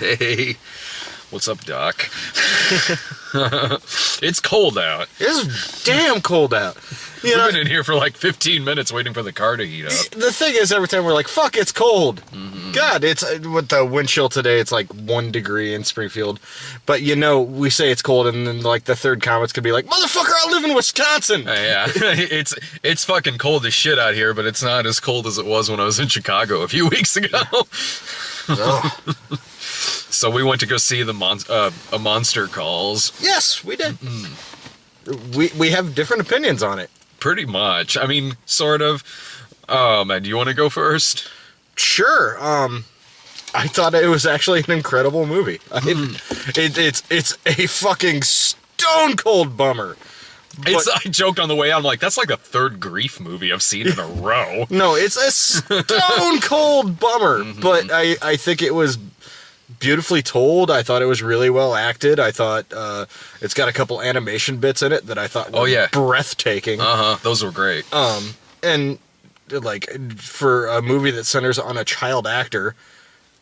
Hey, what's up, Doc? It's cold out. It's damn cold out. We've been in here for like 15 minutes waiting for the car to heat up. The thing is, every time we're like, fuck, it's cold. God, it's with the wind chill today, it's like 1 degree in Springfield. But we say it's cold, and then like the third comments could be like, motherfucker, I live in Wisconsin. Yeah, it's fucking cold as shit out here, but it's not as cold as it was when I was in Chicago a few weeks ago. So we went to go see the A Monster Calls. Yes, we did. We have different opinions on it. Pretty much. I mean, sort of. Man, do you want to go first? Sure. I thought it was actually an incredible movie. It's a fucking stone cold bummer. I joked on the way out, I'm like, that's like the third Grief movie I've seen in a row. No, it's a stone cold bummer. But I think it was beautifully told. I thought it was really well acted. I thought it's got a couple animation bits in it that I thought were breathtaking. Those were great. And like for a movie that centers on a child actor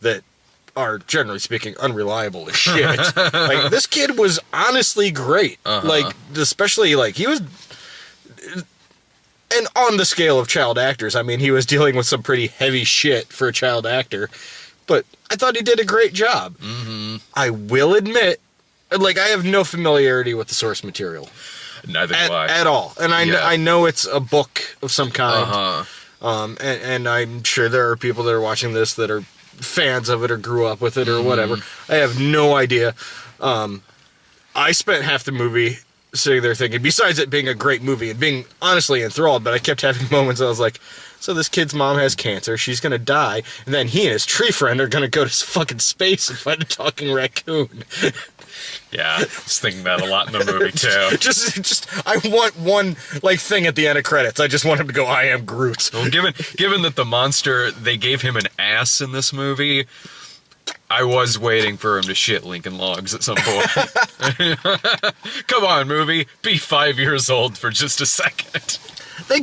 that are generally speaking unreliable as shit. Like this kid was honestly great. Like especially like he was, and on the scale of child actors, I mean he was dealing with some pretty heavy shit for a child actor. But I thought he did a great job. I will admit, like, I have no familiarity with the source material. Neither do I. At all. And I know it's a book of some kind. And I'm sure there are people that are watching this that are fans of it or grew up with it or whatever. I have no idea. I spent half the movie sitting there thinking, besides it being a great movie and being honestly enthralled, but I kept having moments I was like, so this kid's mom has cancer, she's gonna die, and then he and his tree friend are gonna go to fucking space and find a talking raccoon. Yeah, I was thinking that a lot in the movie too. just I want one like thing at the end of credits. I just want him to go, I am Groot. Well, given that the monster, they gave him an ass in this movie, I was waiting for him to shit Lincoln Logs at some point. Come on, movie. Be 5 years old for just a second. They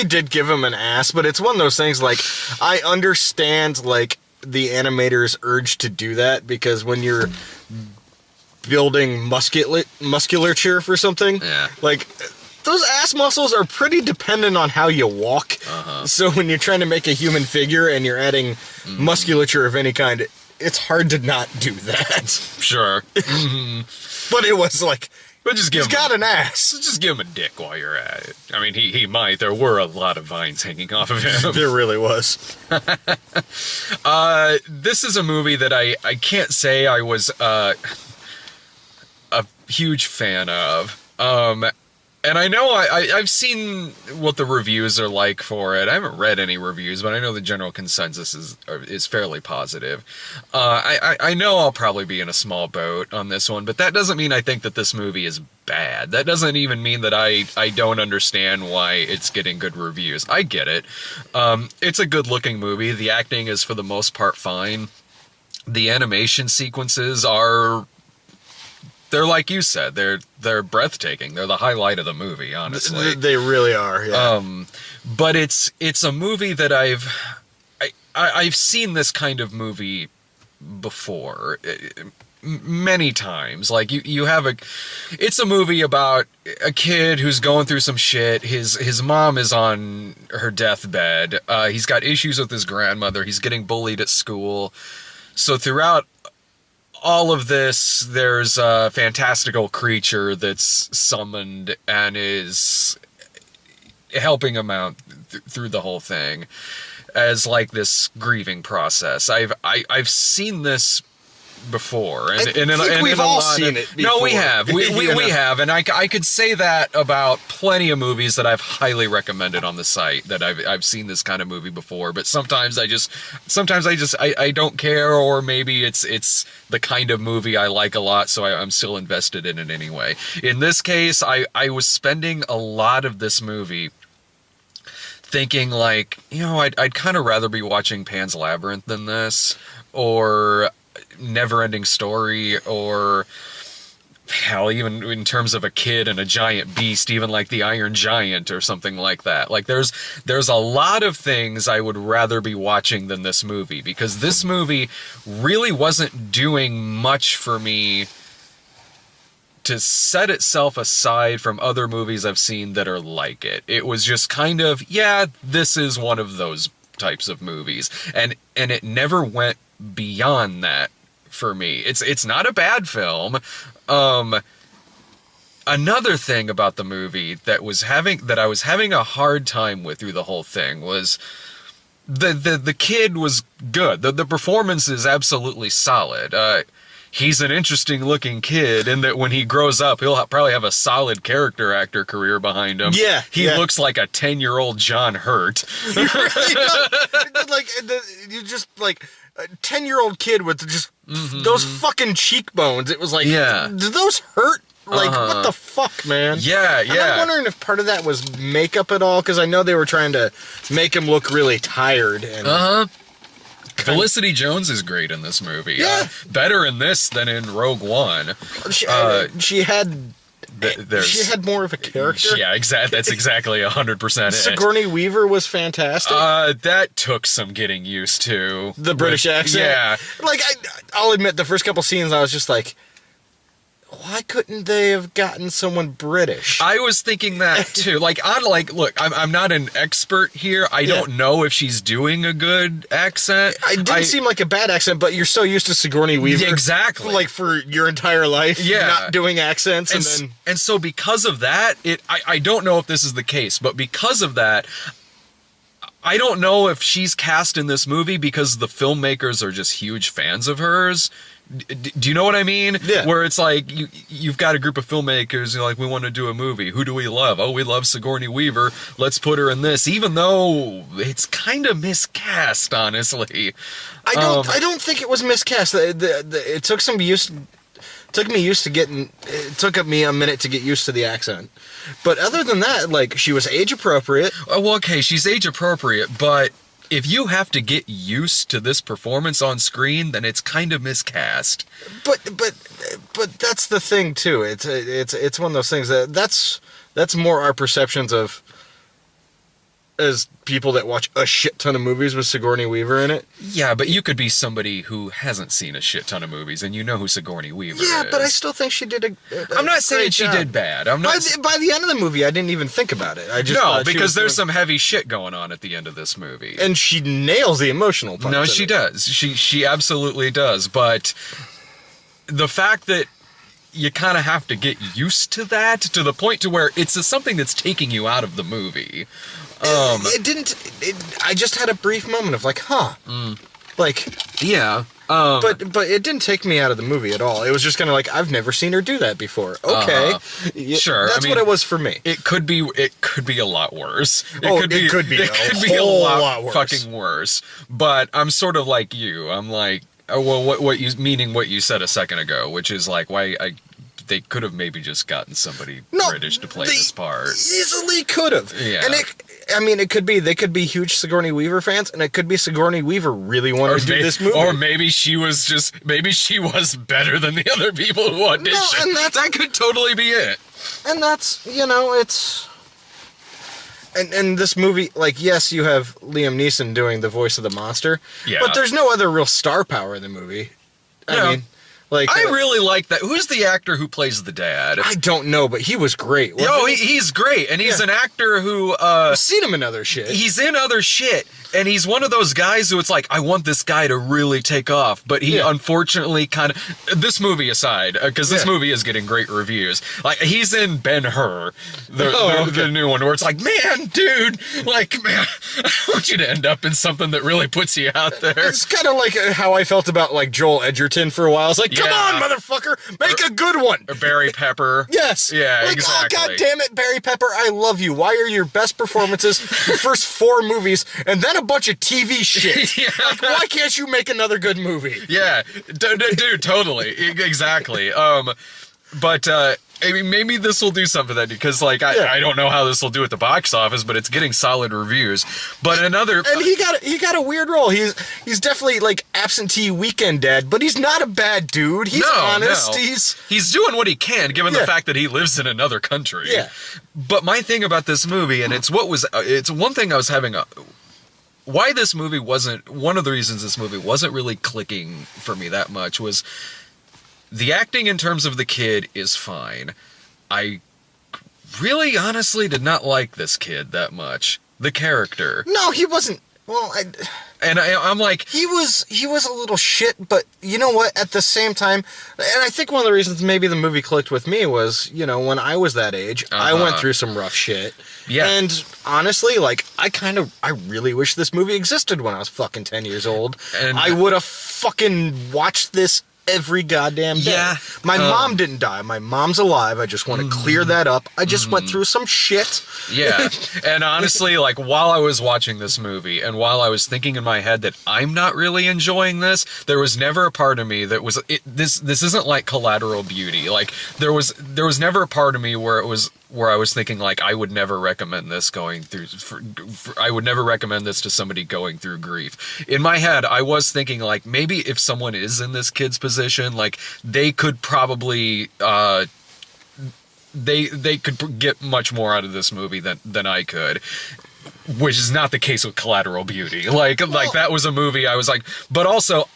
did give him an ass, but it's one of those things, like, I understand, like, the animator's urge to do that, because when you're building musculature for something, like, those ass muscles are pretty dependent on how you walk. So when you're trying to make a human figure and you're adding musculature of any kind, it's hard to not do that. Sure. But it was like, but just he's got an ass. Just give him a dick while you're at it. I mean, he might. There were a lot of vines hanging off of him. There really was. This is a movie that I can't say I was a huge fan of. And I know I've seen what the reviews are like for it. I haven't read any reviews, but I know the general consensus is fairly positive. I know I'll probably be in a small boat on this one, but that doesn't mean I think that this movie is bad. That doesn't even mean that I don't understand why it's getting good reviews. I get it. It's a good-looking movie. The acting is, for the most part, fine. The animation sequences are... They're like you said. They're breathtaking. They're the highlight of the movie, honestly. They really are. Yeah. But it's a movie that I've seen this kind of movie before many times. Like you have it's a movie about a kid who's going through some shit. His mom is on her deathbed. He's got issues with his grandmother. He's getting bullied at school. So throughout all of this, there's a fantastical creature that's summoned and is helping him out through the whole thing as like this grieving process. I've seen this before, and I think we've all seen it before. No, we have. We have, and I could say that about plenty of movies that I've highly recommended on the site, that I've seen this kind of movie before. But sometimes I don't care, or maybe it's the kind of movie I like a lot, so I'm still invested in it anyway. In this case, I was spending a lot of this movie thinking, like, I'd kind of rather be watching Pan's Labyrinth than this, or Never Ending Story, or hell, even in terms of a kid and a giant beast, even like the Iron Giant or something like that. Like there's a lot of things I would rather be watching than this movie, because this movie really wasn't doing much for me to set itself aside from other movies I've seen that are like it. It was just kind of, yeah, this is one of those types of movies. And it never went beyond that for me. It's not a bad film. Another thing about the movie that I was having a hard time with through the whole thing was the kid was good. The performance is absolutely solid. He's an interesting looking kid in that when he grows up, he'll probably have a solid character actor career behind him. Yeah. He looks like a 10-year-old John Hurt. He really does. Like, you just like a 10-year-old kid with just those fucking cheekbones. It was like, Yeah. Do those hurt? Like, what the fuck, man? Yeah, And I'm wondering if part of that was makeup at all, because I know they were trying to make him look really tired. And Felicity Jones is great in this movie. Yeah. Better in this than in Rogue One. she had more of a character. Yeah, exactly. That's exactly 100% it. Sigourney Weaver was fantastic. That took some getting used to. The British accent. Yeah. Like, I'll admit, the first couple scenes, I was just like, why couldn't they have gotten someone British? I was thinking that too. Look, I'm not an expert here. I don't know if she's doing a good accent. It didn't seem like a bad accent, but you're so used to Sigourney Weaver. Exactly. Like, for your entire life, not doing accents. And so because of that, I don't know if this is the case, but because of that, I don't know if she's cast in this movie because the filmmakers are just huge fans of hers. Do you know what I mean? Yeah. Where it's like you've got a group of filmmakers, like, we want to do a movie. Who do we love? Oh, we love Sigourney Weaver. Let's put her in this, even though it's kind of miscast, honestly. I don't think it was miscast. It took some use. Took me a minute to get used to the accent. But other than that, like, she was age appropriate. Well, okay, she's age appropriate, but if you have to get used to this performance on screen, then it's kind of miscast. But that's the thing too. It's one of those things that's more our perceptions of as people that watch a shit ton of movies with Sigourney Weaver in it. Yeah, but you could be somebody who hasn't seen a shit ton of movies and you know who Sigourney Weaver is. Yeah, but I still think she did a I'm not saying great she job. did bad. I'm not. By the end of the movie, I didn't even think about it. I just no, because there's some heavy shit going on at the end of this movie, and she nails the emotional part. No, she does. She absolutely does. But the fact that you kind of have to get used to that to the point to where it's something that's taking you out of the movie. It didn't. I just had a brief moment of like, huh, like, yeah. But it didn't take me out of the movie at all. It was just kind of like, I've never seen her do that before. Okay, sure. That's what it was for me. It could be a lot worse. It could be a lot worse. Fucking worse. But I'm sort of like you. I'm like, well, what you said a second ago, which is like why they could have maybe just gotten somebody British to play this part. Easily could have. Yeah. And they could be huge Sigourney Weaver fans, and it could be Sigourney Weaver really wanted to do this movie. Or maybe she was better than the other people who auditioned. No, and that could totally be it. And that's, it's... And this movie, like, yes, you have Liam Neeson doing the voice of the monster, but there's no other real star power in the movie. I mean... Like, I really like that. Who's the actor who plays the dad? I don't know, but he was great. He's great, and he's an actor who I've seen him in other shit. He's in other shit, and he's one of those guys who it's like, I want this guy to really take off, but he unfortunately kind of, this movie aside, because this movie is getting great reviews. Like, he's in Ben-Hur, the new one, where it's like, man, dude, like, man, I want you to end up in something that really puts you out there. It's kind of like how I felt about like Joel Edgerton for a while. It's like, come on, motherfucker, make a good one. Or Barry Pepper. Yes. Yeah, like, exactly. Oh, God damn it, Barry Pepper, I love you. Why are your best performances your first 4 movies and then a bunch of TV shit? Like, why can't you make another good movie? Yeah, dude, totally. Exactly. But I mean, maybe this will do something then, because like I don't know how this will do at the box office, but it's getting solid reviews. But another, and he got a weird role. He's definitely like absentee weekend dad, but he's not a bad dude. He's honest. He's doing what he can, given the fact that he lives in another country. Yeah. But my thing about this movie, and it's one thing I was having why this movie wasn't, one of the reasons this movie wasn't really clicking for me that much was the acting in terms of the kid is fine. I really honestly did not like this kid that much. The character. No, he wasn't. Well, I'm like, he was a little shit, but you know what? At the same time, and I think one of the reasons maybe the movie clicked with me was, you know, when I was that age, I went through some rough shit. Yeah. And honestly, like, I really wish this movie existed when I was fucking 10 years old. And I would have fucking watched this every goddamn day. Yeah. My mom didn't die. My mom's alive. I just want to clear that up. I just went through some shit. Yeah. And honestly, like, while I was watching this movie and while I was thinking in my head that I'm not really enjoying this, there was never a part of me that was this isn't like Collateral Beauty. Like, there was never a part of me where I was thinking, like, I would never recommend this I would never recommend this to somebody going through grief. In my head, I was thinking, like, maybe if someone is in this kid's position, like, they could probably, they could get much more out of this movie than I could. Which is not the case with Collateral Beauty. Like that was a movie I was like, but also,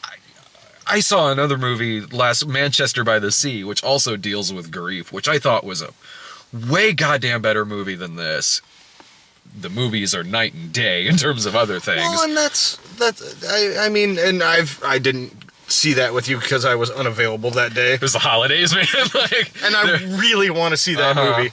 I saw another movie Manchester by the Sea, which also deals with grief, which I thought was a way goddamn better movie than this. The movies are night and day in terms of other things. Well, and I mean, and I didn't see that with you because I was unavailable that day. It was the holidays, man. Like, and I really want to see that movie.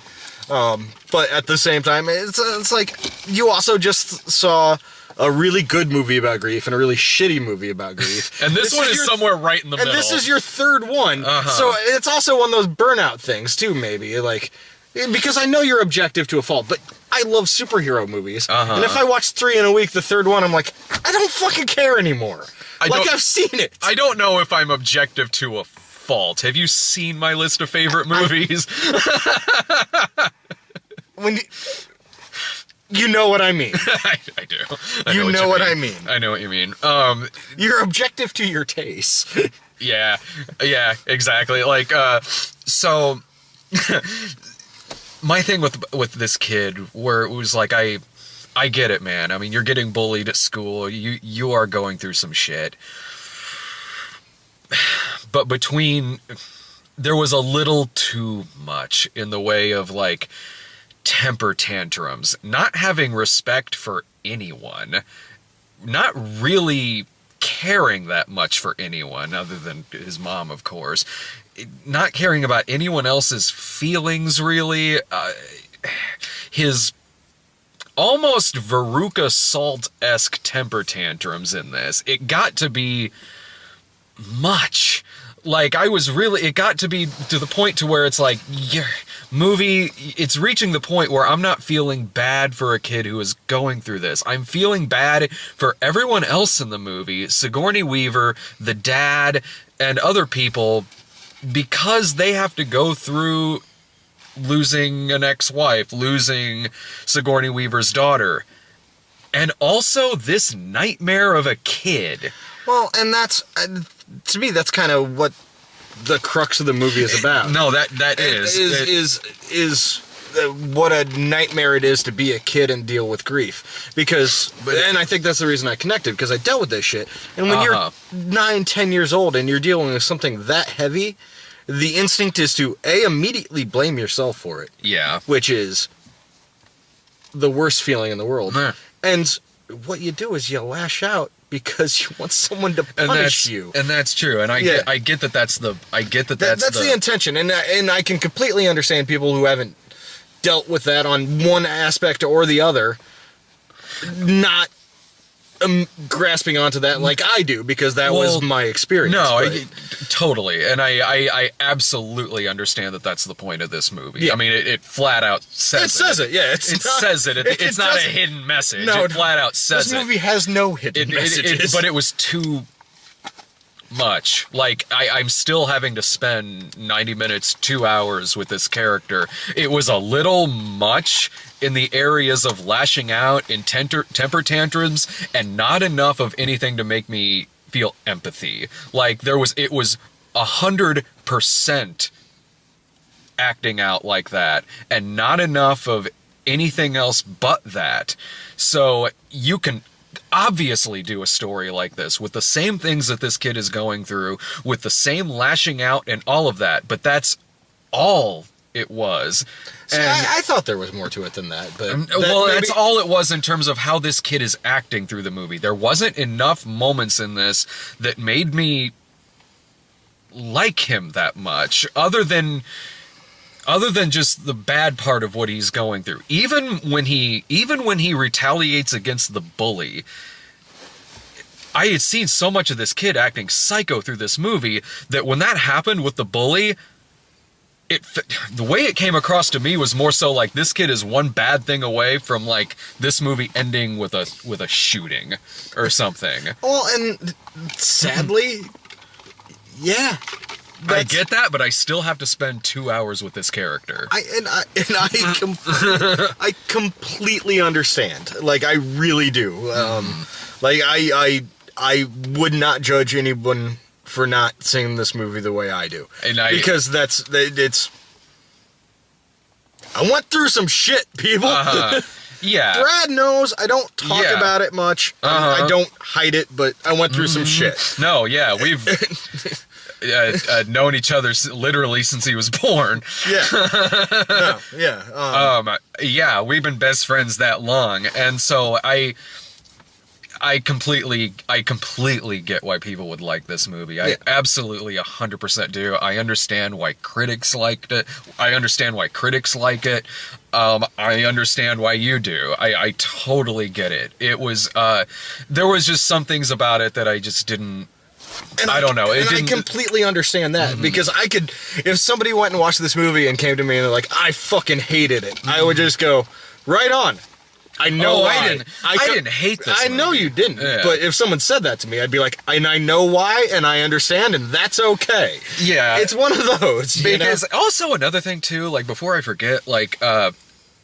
But at the same time, it's like you also just saw a really good movie about grief and a really shitty movie about grief. And this one is somewhere right in the middle. And this is your third one. So it's also one of those burnout things too, maybe. Like, because I know you're objective to a fault, but I love superhero movies. And if I watch 3 in a week, the third one, I'm like, I don't fucking care anymore. I've seen it. I don't know if I'm objective to a fault. Have you seen my list of favorite movies? When you know what I mean. I do. You know what I mean. I know what you mean. You're objective to your taste. Yeah, exactly. Like, so my thing with this kid, where it was like, I get it, man. I mean, you're getting bullied at school. You are going through some shit. But there was a little too much in the way of, like, temper tantrums, not having respect for anyone, not really caring that much for anyone other than his mom, of course, not caring about anyone else's feelings, really. His almost Veruca Salt-esque temper tantrums in this, it got to be much. Like, it got to be to the point to where it's like, your movie, it's reaching the point where I'm not feeling bad for a kid who is going through this. I'm feeling bad for everyone else in the movie, Sigourney Weaver, the dad, and other people, because they have to go through losing an ex-wife, losing Sigourney Weaver's daughter, and also this nightmare of a kid. Well, and that's, to me, that's kind of what the crux of the movie is about. No, that is what a nightmare it is to be a kid and deal with grief. And I think that's the reason I connected, because I dealt with this shit. And when you're 9, 10 years old and you're dealing with something that heavy, the instinct is to, immediately blame yourself for it. Yeah. Which is the worst feeling in the world. Yeah. And what you do is you lash out because you want someone to punish you. And that's true. And I get that that's the intention. And I can completely understand people who haven't dealt with that on one aspect or the other, not grasping onto that like I do, because that was my experience. No, totally. And I absolutely understand that that's the point of this movie. Yeah. I mean, it flat out says it. It says it, yeah. It's not a hidden message. No, it flat out says it. This movie has no hidden messages. But it was too much. Like, I'm still having to spend 90 minutes, 2 hours with this character. It was a little much in the areas of lashing out in temper tantrums, and not enough of anything to make me feel empathy. Like, it was 100% acting out like that, and not enough of anything else but that. So you can obviously do a story like this with the same things that this kid is going through, with the same lashing out and all of that, but that's all it was. See, I thought there was more to it than that, but that's all it was in terms of how this kid is acting through the movie. There wasn't enough moments in this that made me like him that much, other than just the bad part of what he's going through. Even when he retaliates against the bully, I had seen so much of this kid acting psycho through this movie that when that happened with the bully, the way it came across to me was more so like this kid is one bad thing away from like this movie ending with a shooting or something. Well, and sadly, yeah. I get that, but I still have to spend 2 hours with this character. I completely understand. Like, I really do. Like, I would not judge anyone for not seeing this movie the way I do, because it's. I went through some shit, people. Yeah. Brad knows I don't talk about it much. I don't hide it, but I went through some shit. No, yeah, we've known each other literally since he was born. Yeah. No, yeah. Yeah, we've been best friends that long, and so I completely get why people would like this movie. I absolutely 100% do. I understand why critics liked it. I understand why critics like it. I understand why you do. I totally get it. It was there was just some things about it that I just didn't. And I don't know. I completely understand that, because I could, if somebody went and watched this movie and came to me and they're like, I fucking hated it, I would just go, right on. I know why. I didn't hate this movie. I know you didn't, but if someone said that to me, I'd be like, and I know why, and I understand, and that's okay. Yeah. It's one of those. Because also another thing too, like before I forget, like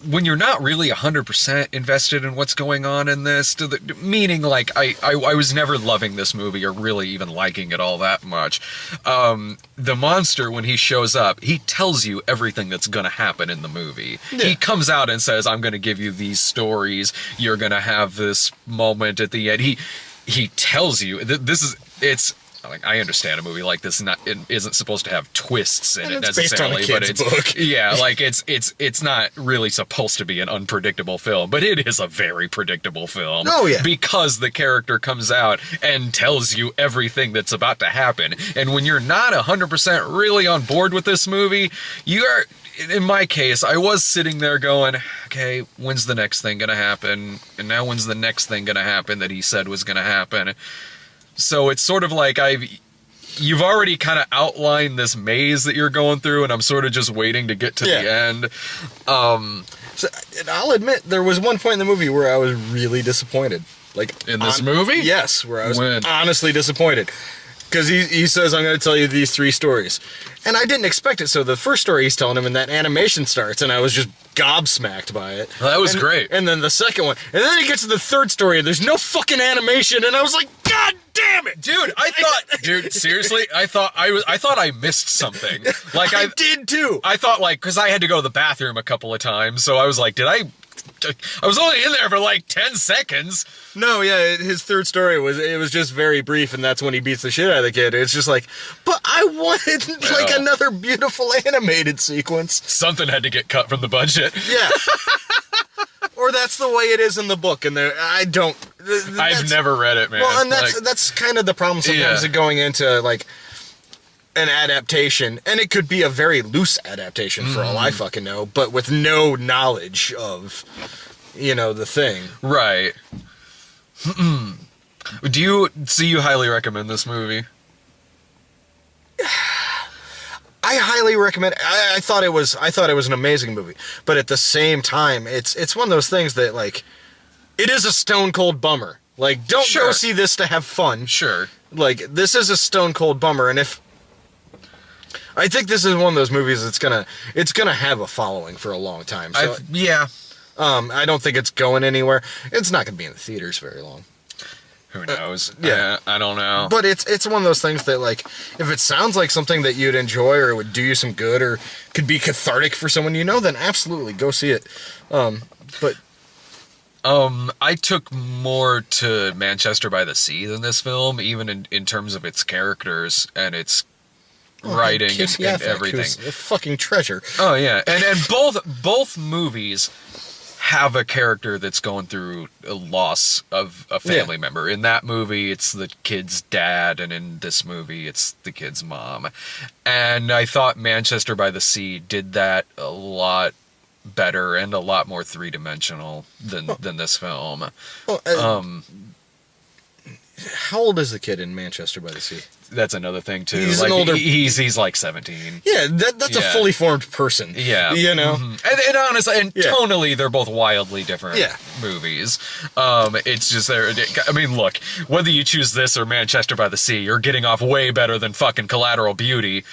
when you're not really 100% invested in what's going on in this, meaning like I was never loving this movie or really even liking it all that much. The monster, when he shows up, he tells you everything that's going to happen in the movie. Yeah. He comes out and says, I'm going to give you these stories. You're going to have this moment at the end. He tells you it's like, I understand a movie like this isn't supposed to have twists in it necessarily, based on a kid's book. Yeah, like it's not really supposed to be an unpredictable film, but it is a very predictable film. Oh yeah, because the character comes out and tells you everything that's about to happen, and when you're not 100% really on board with this movie, you are. In my case, I was sitting there going, okay, when's the next thing gonna happen? And now when's the next thing gonna happen that he said was gonna happen? So it's sort of like you've already kind of outlined this maze that you're going through, and I'm sort of just waiting to get to the end. So, and I'll admit, there was one point in the movie where I was really disappointed. Like in this movie? Yes, where I was honestly disappointed. Because he says, I'm going to tell you these 3 stories. And I didn't expect it, so the first story he's telling him, and that animation starts, and I was just gobsmacked by it. Well, that was great. And then the second one. And then he gets to the third story, and there's no fucking animation, and I was like, God damn it! Dude, seriously, I thought I missed something. Like I did too. I thought, like, because I had to go to the bathroom a couple of times, so I was like, I was only in there for like 10 seconds. No, yeah, his third story was just very brief, and that's when he beats the shit out of the kid. It's just like, but I wanted like another beautiful animated sequence. Something had to get cut from the budget. Yeah. Or that's the way it is in the book, and I've never read it, man. Well, and that's kind of the problem sometimes of going into like an adaptation, and it could be a very loose adaptation for all I fucking know, but with no knowledge of, the thing. Right. Do you highly recommend this movie? I highly recommend. I thought it was an amazing movie, but at the same time, it's one of those things that like, it is a stone cold bummer Like, don't go Sure. see this to have fun. Sure. Like, this is a stone cold bummer, and if I think this is one of those movies that's it's gonna have a following for a long time. So, Yeah. I don't think it's going anywhere. It's not gonna be in the theaters very long. Who knows? yeah. I don't know. But it's one of those things that, like, if it sounds like something that you'd enjoy or it would do you some good or could be cathartic for someone you know, then absolutely go see it. But I took more to Manchester by the Sea than this film, even in terms of its characters and its writing Casey and Affleck, everything. who's a fucking treasure. Oh yeah, and both movies have a character that's going through a loss of a family member. In that movie, it's the kid's dad, and in this movie, it's the kid's mom. And I thought Manchester by the Sea did that a lot better and a lot more three-dimensional than this film. Well, how old is the kid in Manchester by the Sea? That's another thing too. He's like an older- he's like 17. Yeah, that's a Yeah. fully formed person. Yeah, you know. Mhm. and honestly, and Yeah. tonally, they're both wildly different Yeah. movies. It's just there. I mean, look, whether you choose this or Manchester by the Sea, you're getting off way better than fucking Collateral Beauty.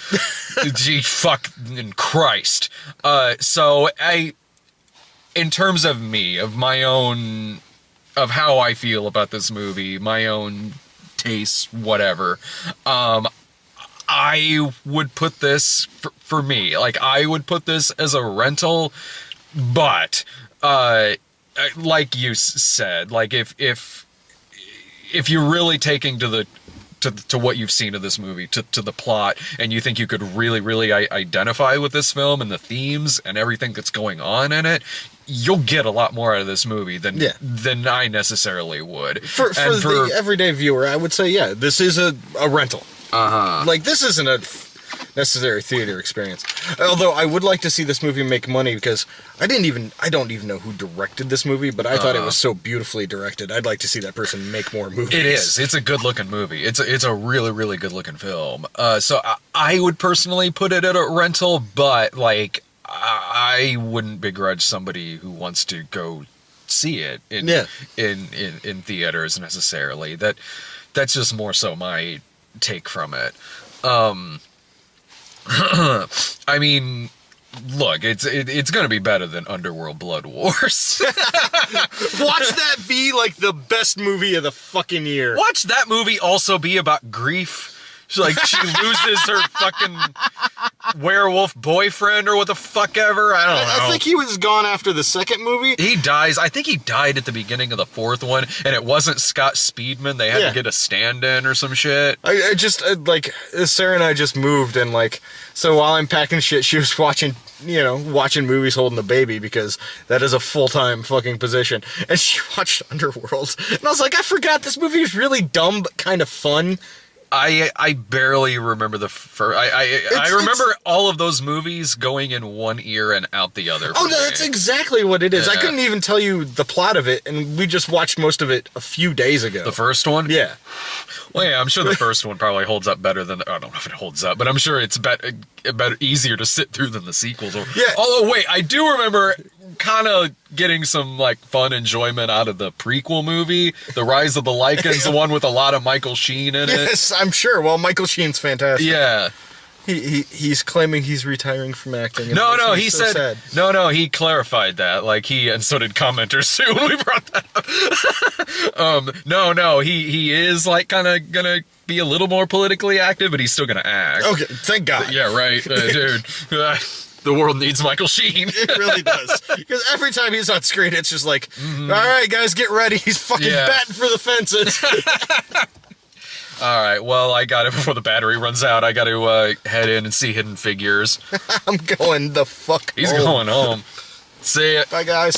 Gee, fucking Christ. So in terms of me, of my own, of how I feel about this movie, my own tastes, whatever. I would put this for me. Like, I would put this as a rental, but like you said, like if you're really taking to what you've seen of this movie, to the plot, and you think you could really identify with this film and the themes and everything that's going on in it, you'll get a lot more out of this movie than I necessarily would. For the everyday viewer, I would say, yeah, this is a rental. Like, this isn't a necessary theater experience. Although I would like to see this movie make money, because I don't even know who directed this movie, but I thought it was so beautifully directed. I'd like to see that person make more movies. It is. It's a good looking movie. It's a really good looking film. So I would personally put it at a rental, but like I wouldn't begrudge somebody who wants to go see it in theaters necessarily. That's just more so my take from it. I mean, look, it's gonna be better than Underworld Blood Wars. Watch that be like the best movie of the fucking year. Watch that movie also be about grief. She loses her fucking werewolf boyfriend or what the fuck ever. I don't know. I think he was gone after the second movie. He dies. I think he died at the beginning of the fourth one, and it wasn't Scott Speedman. They had to get a stand-in or some shit. I just, like, Sarah and I just moved, and, like, so while I'm packing shit, she was watching movies holding the baby, because that is a full-time fucking position. And she watched Underworld. And I was like, I forgot this movie was really dumb, but kind of fun. I barely remember the first. I remember all of those movies going in one ear and out the other. Oh, no, that's exactly what it is. Yeah. I couldn't even tell you the plot of it, and we just watched most of it a few days ago. The first one? Yeah. Well, yeah, I'm sure the first one probably holds up better than... I don't know if it holds up, but I'm sure it's better, easier to sit through than the sequels. Yeah. Although, wait, I do remember kind of getting some, like, fun enjoyment out of the prequel movie, The Rise of the Lycans, the one with a lot of Michael Sheen in it. Yes, I'm sure. Well, Michael Sheen's fantastic. Yeah. He's claiming he's retaring from acting. No, he so said... sad. No, he clarified that. Like, and so did commenters too when we brought that up. No, he is, like, kind of gonna be a little more politically active, but he's still gonna act. Okay, thank God. Yeah, right, dude. The world needs Michael Sheen. It really does. Because every time he's on screen, it's just like, all right, guys, get ready. He's fucking batting for the fences. All right, well, I got it before the battery runs out. I got to head in and see Hidden Figures. I'm going the fuck He's home. going home. See ya. Bye, guys.